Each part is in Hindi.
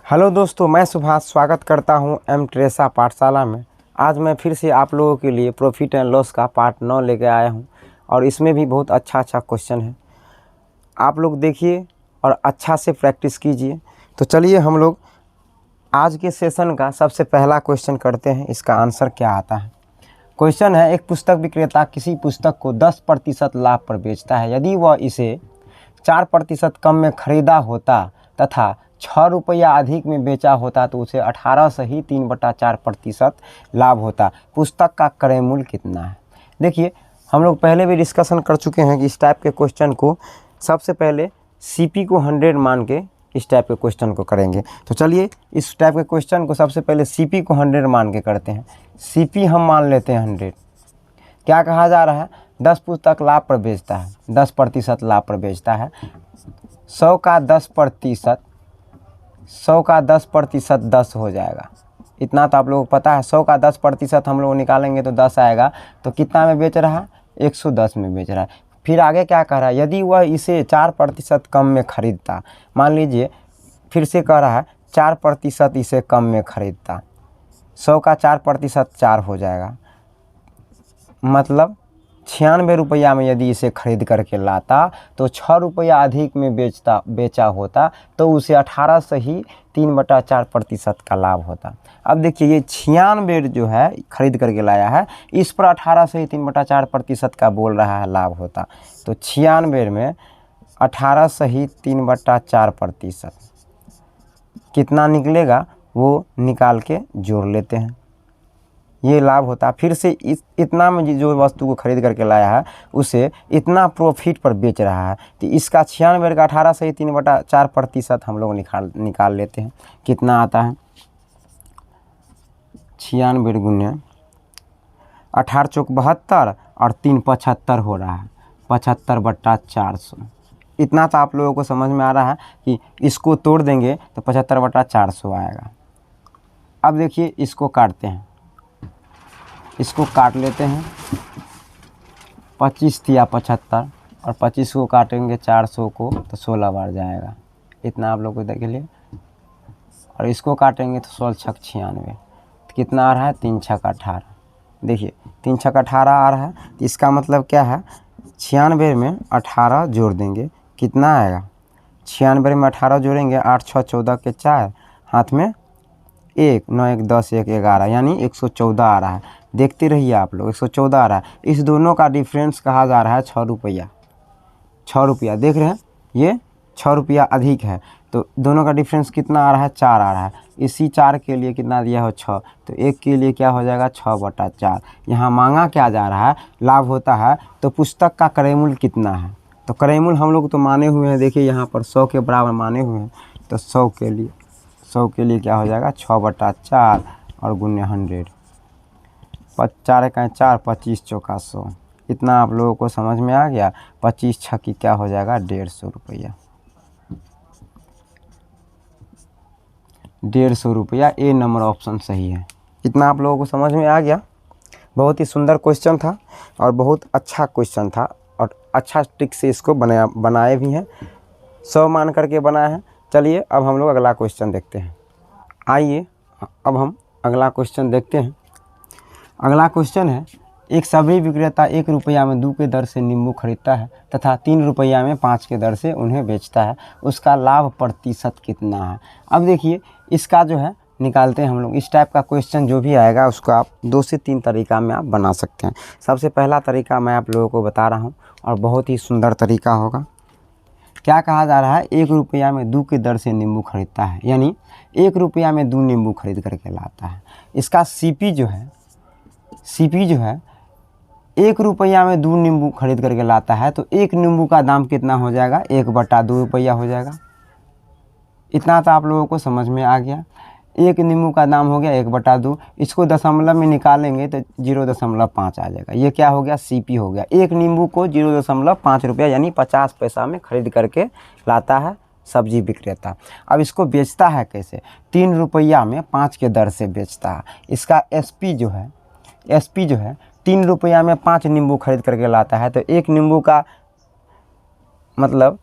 हेलो दोस्तों, मैं सुभाष स्वागत करता हूं एम ट्रेसा पाठशाला में। आज मैं फिर से आप लोगों के लिए प्रॉफिट एंड लॉस का पार्ट 9 लेके आया हूं और इसमें भी बहुत अच्छा क्वेश्चन है। आप लोग देखिए और अच्छा से प्रैक्टिस कीजिए। तो चलिए हम लोग आज के सेशन का सबसे पहला क्वेश्चन करते हैं। इसका आंसर क्या आता है। क्वेश्चन है, एक पुस्तक विक्रेता किसी पुस्तक को 10% लाभ पर बेचता है। यदि वह इसे 4% कम में खरीदा होता तथा 6 रुपया अधिक में बेचा होता तो उसे 18 से ही 3/4% लाभ होता। पुस्तक का क्रय मूल्य कितना है। देखिए, हम लोग पहले भी डिस्कशन कर चुके हैं कि इस टाइप के क्वेश्चन को सबसे पहले सीपी को 100 मान के इस टाइप के क्वेश्चन को करेंगे। तो चलिए इस टाइप के क्वेश्चन को सबसे पहले सीपी को 100 मान के करते हैं। सीपी हम मान लेते हैं 100। क्या कहा जा रहा है, 10 पुस्तक लाभ पर बेचता है, 10% लाभ पर बेचता है। 100 का 10%, 100 का 10% 10 हो जाएगा। इतना तो आप लोगों को पता है। 100 का 10% हम लोग निकालेंगे तो 10 आएगा। तो कितना में बेच रहा है, 110 में बेच रहा है। फिर आगे क्या कह रहा है, यदि वह इसे 4% कम में खरीदता। मान लीजिए फिर से कह रहा है 4% इसे कम में खरीदता। 100 का 4% 4 हो जाएगा, मतलब 96 रुपया में यदि इसे खरीद करके लाता तो 6 रुपया अधिक में बेचा होता तो उसे 18 से ही 3/4% का लाभ होता। अब देखिए, ये 96 जो है खरीद करके लाया है, इस पर 18 से ही 3/4% का बोल रहा है लाभ होता। तो 96 में 18 से ही 3/4% कितना निकलेगा वो निकाल के जोड़ लेते हैं, ये लाभ होता। फिर से इतना में जो वस्तु को खरीद करके लाया है उसे इतना प्रॉफिट पर बेच रहा है। तो इसका 96 का 18 से ही 3/4% हम लोग निकाल लेते हैं। कितना आता है, 96 गुने 18 चौक 72 और 3 75 हो रहा है, 75/400। इतना तो आप लोगों को समझ में आ रहा है कि इसको तोड़ देंगे तो 75/400 आएगा। अब देखिए इसको काटते हैं, इसको काट लेते हैं। 25 या 75 और 25 को काटेंगे 400 को तो 16 बार जाएगा। इतना आप लोग को देख लिए। और इसको काटेंगे तो 16 छक 96, तो कितना आ रहा है, 3 छक 18। देखिए 3 छक 18 आ रहा है। तो इसका मतलब क्या है, 96 में 18 जोड़ देंगे, कितना आएगा। 96 में 18 जोड़ेंगे, 8 6 14 के 4, हाथ में 1, 9 1 10 1 11, यानी 114 आ रहा है। देखते रहिए आप लोग, 114 आ रहा है। इस दोनों का डिफरेंस कहा जा रहा है 6 रुपया। 6 रुपया देख रहे हैं, ये 6 रुपया अधिक है। तो दोनों का डिफरेंस कितना आ रहा है, 4 आ रहा है। इसी 4 के लिए कितना दिया हो, 6। तो 1 के लिए क्या हो जाएगा, 6/4। यहाँ मांगा क्या जा रहा है, लाभ होता है। तो पुस्तक का क्रय मूल्य कितना है। तो क्रय मूल्य हम लोग तो माने हुए हैं, देखिए यहाँ पर 100 के बराबर माने हुए हैं। तो 100 के लिए क्या हो जाएगा, 6/4 और गुने 100। 4 का 4, 25 चौका 100। इतना आप लोगों को समझ में आ गया। 25 छक्की क्या हो जाएगा, 150 रुपया। 150 रुपया, ए नंबर ऑप्शन सही है। इतना आप लोगों को समझ में आ गया। बहुत ही सुंदर क्वेश्चन था और बहुत अच्छा क्वेश्चन था और अच्छा ट्रिक से इसको बनाए भी हैं, 100 मान करके बनाए हैं। चलिए अब हम लोग अगला क्वेश्चन देखते हैं। आइए अब हम अगला क्वेश्चन देखते हैं। अगला क्वेश्चन है, एक सब्जी विक्रेता 1 रुपया में 2 के दर से नींबू खरीदता है तथा 3 रुपया में 5 के दर से उन्हें बेचता है। उसका लाभ प्रतिशत कितना है। अब देखिए इसका जो है निकालते हैं हम लोग। इस टाइप का क्वेश्चन जो भी आएगा उसको आप 2 से 3 तरीका में आप बना सकते हैं। सबसे पहला तरीका मैं आप लोगों को बता रहा हूँ और बहुत ही सुंदर तरीका होगा। क्या कहा जा रहा है, 1 रुपया में 2 के दर से नींबू खरीदता है, यानी 1 रुपया में 2 नींबू खरीद करके लाता है। इसका सीपी जो है 1 रुपया में 2 नींबू खरीद करके लाता है। तो 1 नींबू का दाम कितना हो जाएगा, 1/2 रुपया हो जाएगा। इतना तो आप लोगों को समझ में आ गया। 1 नींबू का दाम हो गया 1/2। इसको दशमलव में निकालेंगे तो 0.5 आ जाएगा। ये क्या हो गया, सीपी हो गया। 1 नींबू को 0.5 रुपया यानी 50 पैसा में खरीद करके लाता है सब्जी विक्रेता। अब इसको बेचता है कैसे, 3 रुपया में 5 के दर से बेचता है। इसका एसपी जो है 3 रुपया में 5 नींबू खरीद करके लाता है। तो 1 नींबू का मतलब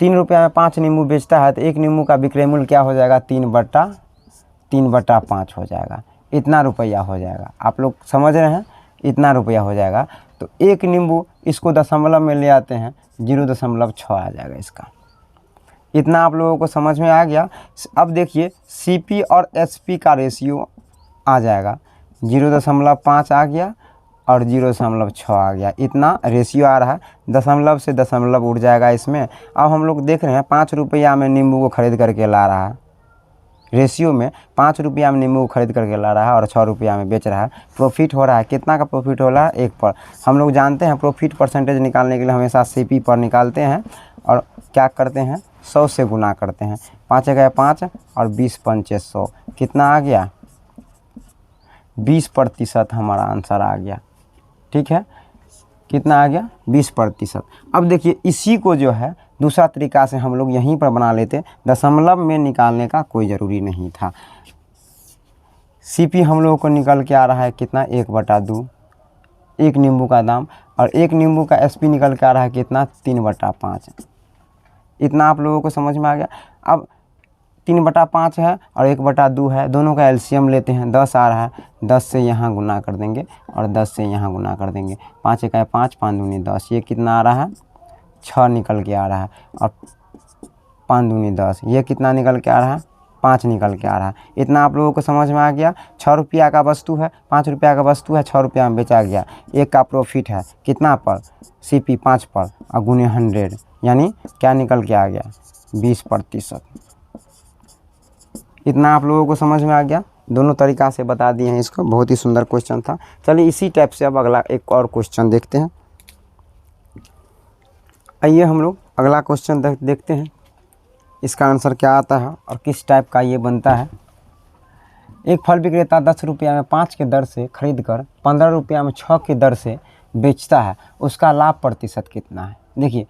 ₹3 में 5 नींबू बेचता है तो एक नींबू का विक्रय मूल्य क्या हो जाएगा, 3/5 हो जाएगा। इतना रुपया हो जाएगा। आप लोग समझ रहे हैं, इतना रुपया हो जाएगा। तो एक नींबू, इसको दशमलव में ले आते हैं, 0.6 आ जाएगा इसका। इतना आप लोगों को समझ में आ गया। अब देखिए CP और SP का रेशियो आ जाएगा, 0.5 आ गया और 0.6 आ गया। इतना रेशियो आ रहा है, दशमलव से दशमलव उड़ जाएगा इसमें। अब हम लोग देख रहे हैं 5 रुपया में नींबू को खरीद करके ला रहा है, रेशियो में 5 रुपया में नींबू को खरीद करके ला रहा है और 6 रुपया में बेच रहा है। प्रॉफिट हो रहा है, कितना का प्रॉफिट हो रहा है, 1 पर। हम लोग जानते हैं प्रॉफिट परसेंटेज निकालने के लिए हमेशा CP पर निकालते हैं और क्या करते हैं, 100 से गुना करते हैं। 5 × 5 और 20 × 5 100, कितना आ गया, 20% हमारा आंसर आ गया। ठीक है, कितना आ गया, 20%। अब देखिए इसी को जो है दूसरा तरीका से हम लोग यहीं पर बना लेते, दशमलव में निकालने का कोई ज़रूरी नहीं था। CP हम लोगों को निकल के आ रहा है कितना, 1/2, एक नींबू का दाम, और एक नींबू का SP निकल के आ रहा है कितना, 3/5। इतना आप लोगों को समझ में आ गया। अब 3/5 है और 1/2 है, दोनों का LCM लेते हैं, 10 आ रहा है, 10 से यहाँ गुना कर देंगे और 10 से यहाँ गुना कर देंगे। 5 × 5 5 दूनी 10, ये कितना आ रहा है, 6 निकल के आ रहा है, और 5 दूनी 10, ये कितना निकल के आ रहा है, 5 निकल के आ रहा है। इतना आप लोगों को समझ में आ गया। 6 रुपया का वस्तु है, 5 रुपया का वस्तु है, 6 रुपया में बेचा गया। एक का प्रॉफिट है कितना पर, CP 5 पर, और गुने 100, यानी क्या निकल के आ गया, 20%। इतना आप लोगों को समझ में आ गया। दोनों तरीक़ा से बता दिए हैं इसको, बहुत ही सुंदर क्वेश्चन था। चलिए इसी टाइप से अब अगला एक और क्वेश्चन देखते हैं। आइए हम लोग अगला क्वेश्चन देखते हैं, इसका आंसर क्या आता है और किस टाइप का ये बनता है। एक फल विक्रेता 10 रुपया में 5 के दर से खरीद कर 15 रुपया में 6 के दर से बेचता है, उसका लाभ प्रतिशत कितना है। देखिए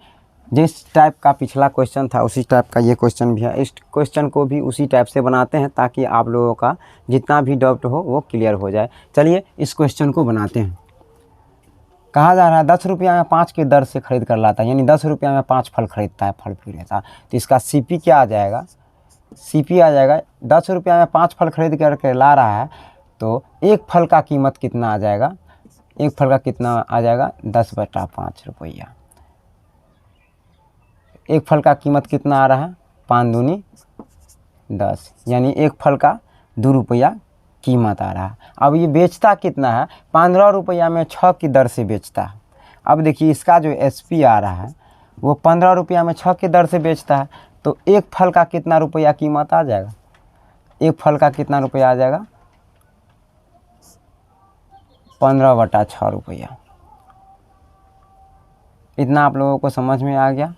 जिस टाइप का पिछला क्वेश्चन था उसी टाइप का ये क्वेश्चन भी है। इस क्वेश्चन को भी उसी टाइप से बनाते हैं ताकि आप लोगों का जितना भी डाउट हो वो क्लियर हो जाए। चलिए इस क्वेश्चन को बनाते हैं। कहा जा रहा है 10 रुपया में 5 के दर से खरीद कर लाता है, यानी 10 रुपया में 5 फल खरीदता है फल विक्रेता। तो इसका CP क्या आ जाएगा, CP आ जाएगा 10 रुपया में 5 फल खरीद करके ला रहा है, तो एक फल का कीमत कितना आ जाएगा, एक फल का कितना आ जाएगा, 10/5 रुपया। एक फल का कीमत कितना आ रहा है, 5 दूनी 10, यानी एक फल का 2 रुपया कीमत आ रहा है। अब ये बेचता कितना है, 15 रुपया में 6 की दर से बेचता है। अब देखिए इसका जो SP आ रहा है वो 15 रुपया में 6 की दर से बेचता है, तो एक फल का कितना रुपया कीमत आ जाएगा, एक फल का कितना रुपया आ जाएगा, 15/6 रुपया। इतना आप लोगों को समझ में आ गया।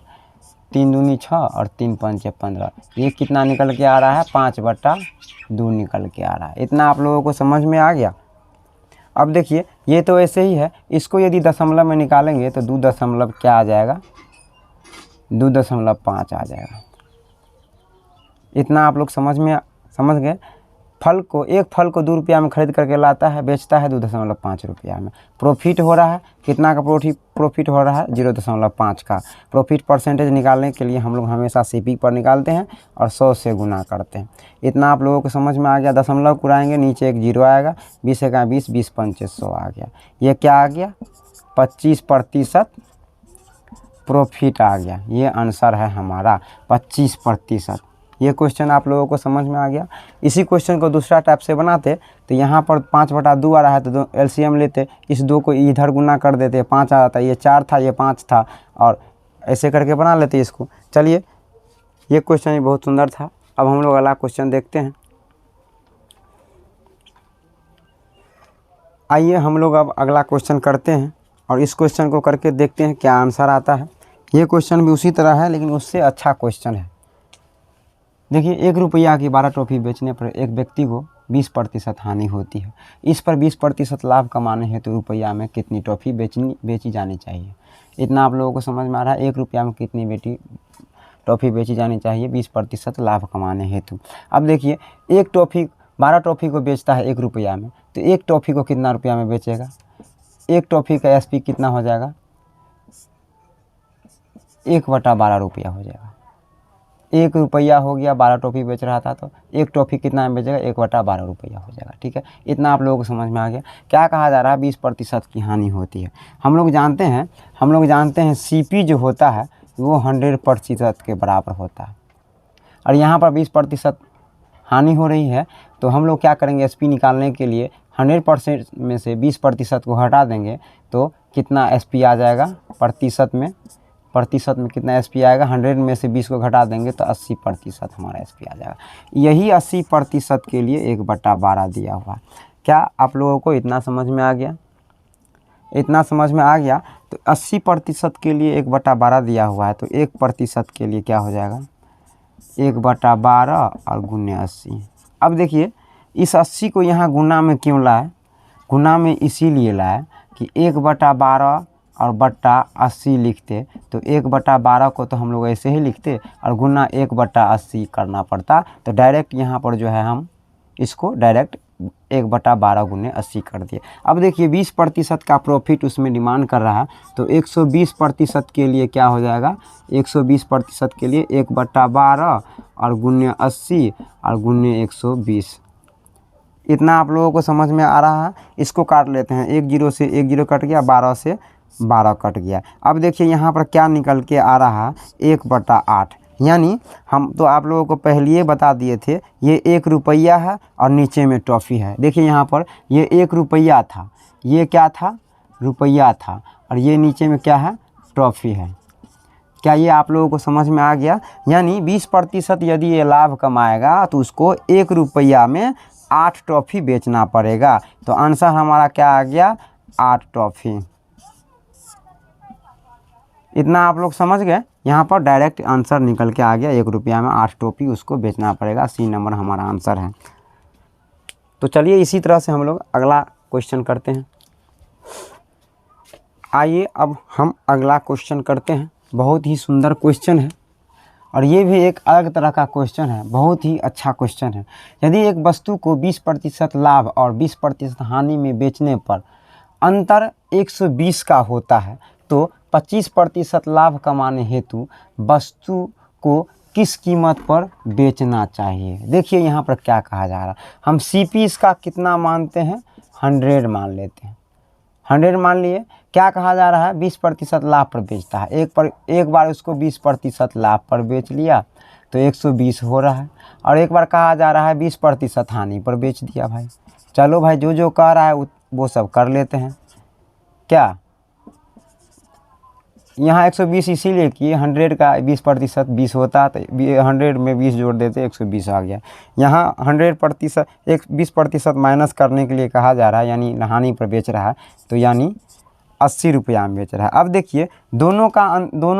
3 दूनी 6 और 3 पंचे 15, ये कितना निकल के आ रहा है, 5/2 निकल के आ रहा है। इतना आप लोगों को समझ में आ गया। अब देखिए ये तो ऐसे ही है, इसको यदि दशमलव में निकालेंगे तो 2 दशमलव क्या आ जाएगा, 2.5 आ जाएगा। इतना आप लोग समझ गए। फल को, एक फल को 2 रुपया में खरीद करके लाता है, बेचता है 2.5 रुपया में। प्रॉफिट हो रहा है, कितना का प्रॉफिट हो रहा है, 0.5 का। प्रॉफिट परसेंटेज निकालने के लिए हम लोग हमेशा CP पर निकालते हैं और 100 से गुना करते हैं। इतना आप लोगों को समझ में आ गया। दशमलव कुराएंगे, नीचे एक 0 आएगा, 20 × 20 20 पंचे 100 आ गया। ये क्या आ गया, 25% प्रॉफिट आ गया। ये आंसर है हमारा 25%। ये क्वेश्चन आप लोगों को समझ में आ गया। इसी क्वेश्चन को दूसरा टाइप से बनाते तो यहाँ पर 5/2 आ रहा है, तो LCM लेते, इस 2 को इधर गुना कर देते, 5 आ जाता, ये 4 था ये 5 था, और ऐसे करके बना लेते इसको। चलिए ये क्वेश्चन भी बहुत सुंदर था। अब हम लोग अगला क्वेश्चन देखते हैं। आइए हम लोग अब अगला क्वेश्चन करते हैं और इस क्वेश्चन को करके देखते हैं क्या आंसर आता है। ये क्वेश्चन भी उसी तरह है लेकिन उससे अच्छा क्वेश्चन है। देखिए 1 रुपया की 12 टॉफ़ी बेचने पर एक व्यक्ति को 20% हानि होती है। इस पर 20% लाभ कमाने हेतु तो रुपया में कितनी टॉफ़ी बेची जानी चाहिए। इतना आप लोगों को समझ में आ रहा है। 1 रुपया में कितनी टॉफ़ी बेची जानी चाहिए 20% लाभ कमाने हेतु। अब देखिए एक टॉफ़ी 12 टॉफ़ी को बेचता है 1 रुपया में, तो एक टॉफ़ी को कितना रुपया में बेचेगा। एक टॉफ़ी का SP कितना हो जाएगा, 1/12 रुपया हो जाएगा। 1 रुपया हो गया, 12 टॉफ़ी बेच रहा था तो 1 टॉफ़ी कितना में बेचेगा, 1/12 रुपया हो जाएगा। ठीक है, इतना आप लोगों को समझ में आ गया। क्या कहा जा रहा है, 20% की हानि होती है। हम लोग जानते हैं CP जो होता है वो 100% के बराबर होता है, और यहाँ पर 20% हानि हो रही है। तो हम लोग क्या करेंगे, SP निकालने के लिए 100% में से 20% को हटा देंगे तो कितना SP आ जाएगा, प्रतिशत में कितना SP आएगा, 100 में से 20 को घटा देंगे तो 80% हमारा SP आ जाएगा। यही 80% के लिए 1/12 दिया हुआ है। क्या आप लोगों को इतना समझ में आ गया? इतना समझ में आ गया। तो 80% के लिए 1/12 दिया हुआ है, तो 1% के लिए क्या हो जाएगा, 1/12 और गुने 80। अब देखिए इस 80 को यहाँ गुना में क्यों लाए, गुना में इसीलिए लाए कि 1/12 और बट्टा 80 लिखते तो 1/12 को तो हम लोग ऐसे ही लिखते और गुना 1/80 करना पड़ता। तो डायरेक्ट यहाँ पर जो है हम इसको डायरेक्ट 1/12 गुने 80 कर दिए। अब देखिए 20% का प्रॉफिट उसमें डिमांड कर रहा है, तो 120% के लिए क्या हो जाएगा, 120% के लिए 1/12 और गुने 80 और गुने 120। इतना आप लोगों को समझ में आ रहा है। इसको काट लेते हैं, 1 0 से 1 0 कट गया, 12 से 12 कट गया। अब देखिए यहाँ पर क्या निकल के आ रहा है, 1/8। यानी हम तो आप लोगों को पहले ही बता दिए थे, ये 1 रुपया है और नीचे में टॉफ़ी है। देखिए यहाँ पर ये 1 रुपया था, ये क्या था, रुपया था, और ये नीचे में क्या है, टॉफ़ी है। क्या ये आप लोगों को समझ में आ गया? यानी 20% यदि ये लाभ कमाएगा तो उसको 1 रुपया में 8 टॉफ़ी बेचना पड़ेगा। तो आंसर हमारा क्या आ गया, 8 टॉफ़ी। इतना आप लोग समझ गए। यहाँ पर डायरेक्ट आंसर निकल के आ गया, 1 रुपया में 8 टॉफ़ी उसको बेचना पड़ेगा। C नंबर हमारा आंसर है। तो चलिए इसी तरह से हम लोग अगला क्वेश्चन करते हैं। आइए अब हम अगला क्वेश्चन करते हैं। बहुत ही सुंदर क्वेश्चन है और ये भी एक अलग तरह का क्वेश्चन है, बहुत ही अच्छा क्वेश्चन है। यदि एक वस्तु को 20% लाभ और 20% हानि में बेचने पर अंतर 120 का होता है तो 25% लाभ कमाने हेतु वस्तु को किस कीमत पर बेचना चाहिए। देखिए यहाँ पर क्या कहा जा रहा है, हम CP इसका कितना मानते हैं, 100 मान लेते हैं। 100 मान लिए। क्या कहा जा रहा है, 20% लाभ पर बेचता है। एक बार उसको 20% लाभ पर बेच लिया तो 120 हो रहा है, और एक बार कहा जा रहा है 20% हानि पर बेच दिया। भाई चलो भाई, जो जो कह रहा है वो सब कर लेते हैं। क्या यहाँ 120 इसीलिए कि 100 का 20% 20 होता, तो 100 में 20 जोड़ देते 120 आ गया। यहाँ 100% 20% माइनस करने के लिए कहा जा रहा है, यानी हानि पर बेच रहा है, तो यानी 80 रुपया में बेच रहा है। अब देखिए दोनों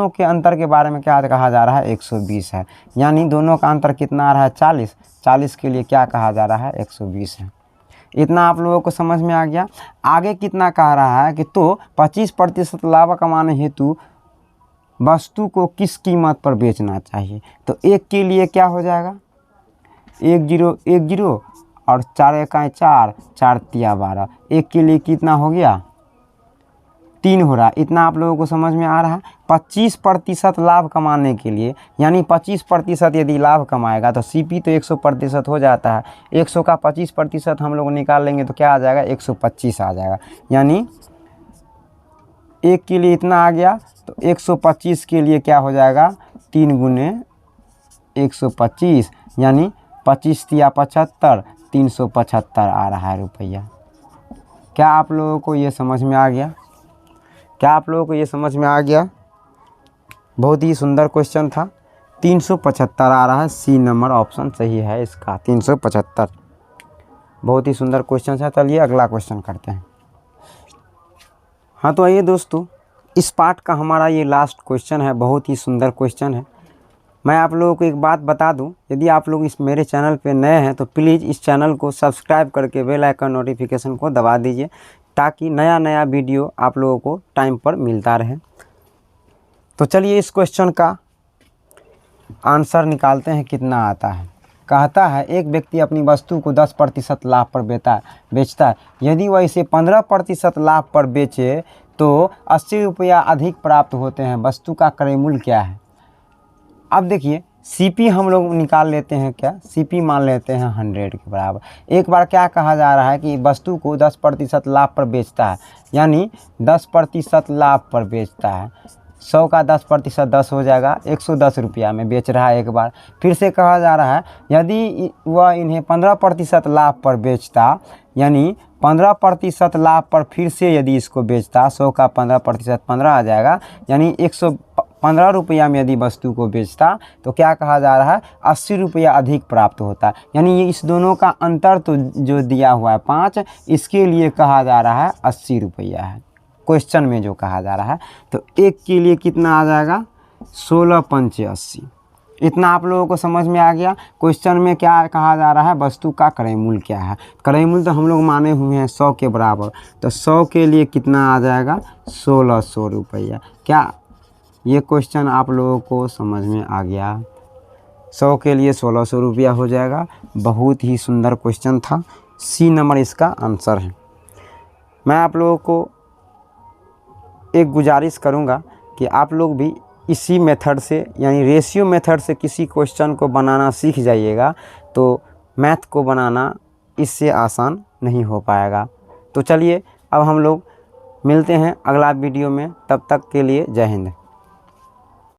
के अंतर के बारे में क्या कहा जा रहा है, 120 है। यानी दोनों का अंतर कितना आ रहा है, 40 के लिए क्या कहा जा रहा है, 120 है। इतना आप लोगों को समझ में आ गया। आगे कितना कह रहा है कि तो 25% लाभ कमाने हेतु वस्तु को किस कीमत पर बेचना चाहिए। तो एक के लिए क्या हो जाएगा, 1 0 और 4 एकाएँ 4, 4 तिया 12। एक के लिए कितना हो गया, 3 हो रहा। इतना आप लोगों को समझ में आ रहा है। 25% लाभ कमाने के लिए, यानी 25% यदि लाभ कमाएगा तो CP तो 100% हो जाता है। 100 का 25% हम लोग निकाल लेंगे तो क्या आ जाएगा, 125 आ जाएगा। यानी एक के लिए इतना आ गया, तो 125 के लिए क्या हो जाएगा, 3 गुने 125, यानी 25 तिया 75, 375 आ रहा है रुपया। क्या आप लोगों को ये समझ में आ गया? क्या आप लोगों को ये समझ में आ गया? बहुत ही सुंदर क्वेश्चन था। 375 आ रहा है, C नंबर ऑप्शन सही है इसका, 375। बहुत ही सुंदर क्वेश्चन है। चलिए अगला क्वेश्चन करते हैं। हाँ तो आइए दोस्तों, इस पार्ट का हमारा ये लास्ट क्वेश्चन है। बहुत ही सुंदर क्वेश्चन है। मैं आप लोगों को एक बात बता दूं, यदि आप लोग इस मेरे चैनल पे नए हैं तो प्लीज़ इस चैनल को सब्सक्राइब करके बेल आइकन नोटिफिकेशन को दबा दीजिए, ताकि नया वीडियो आप लोगों को टाइम पर मिलता रहे। तो चलिए इस क्वेश्चन का आंसर निकालते हैं, कितना आता है। कहता है एक व्यक्ति अपनी वस्तु को 10% लाभ पर बेचता है। यदि वह इसे 15% लाभ पर बेचे तो 80 रुपया अधिक प्राप्त होते हैं। वस्तु का क्रय मूल्य क्या है। अब देखिए CP हम लोग निकाल लेते हैं, क्या CP मान लेते हैं 100 के बराबर। एक बार क्या कहा जा रहा है कि वस्तु को 10% लाभ पर बेचता है, यानी 10% लाभ पर बेचता है। 100 का 10% 10 हो जाएगा, 110 रुपया में बेच रहा है। एक बार फिर से कहा जा रहा है यदि वह इन्हें 15% लाभ पर बेचता, यानी 15% लाभ पर फिर से यदि इसको बेचता, 100 का 15% 15 आ जाएगा, यानी 115 रुपया में यदि वस्तु को बेचता तो क्या कहा जा रहा है, 80 रुपया अधिक प्राप्त होता। यानी ये इस दोनों का अंतर तो जो दिया हुआ है 5, इसके लिए कहा जा रहा है 80 रुपया है क्वेश्चन में जो कहा जा रहा है। तो एक के लिए कितना आ जाएगा, 16 पंचे 80। इतना आप लोगों को समझ में आ गया। क्वेश्चन में क्या कहा जा रहा है, वस्तु का क्रय मूल्य क्या है। क्रय मूल्य तो हम लोग माने हुए हैं 100 के बराबर, तो 100 के लिए कितना आ जाएगा, 1600 रुपया। क्या ये क्वेश्चन आप लोगों को समझ में आ गया। 100 के लिए 1600 रुपया हो जाएगा। बहुत ही सुंदर क्वेश्चन था। C नंबर इसका आंसर है। मैं आप लोगों को एक गुजारिश करूंगा कि आप लोग भी इसी मेथड से, यानी रेशियो मेथड से किसी क्वेश्चन को बनाना सीख जाइएगा, तो मैथ को बनाना इससे आसान नहीं हो पाएगा। तो चलिए अब हम लोग मिलते हैं अगला वीडियो में, तब तक के लिए जय हिंद।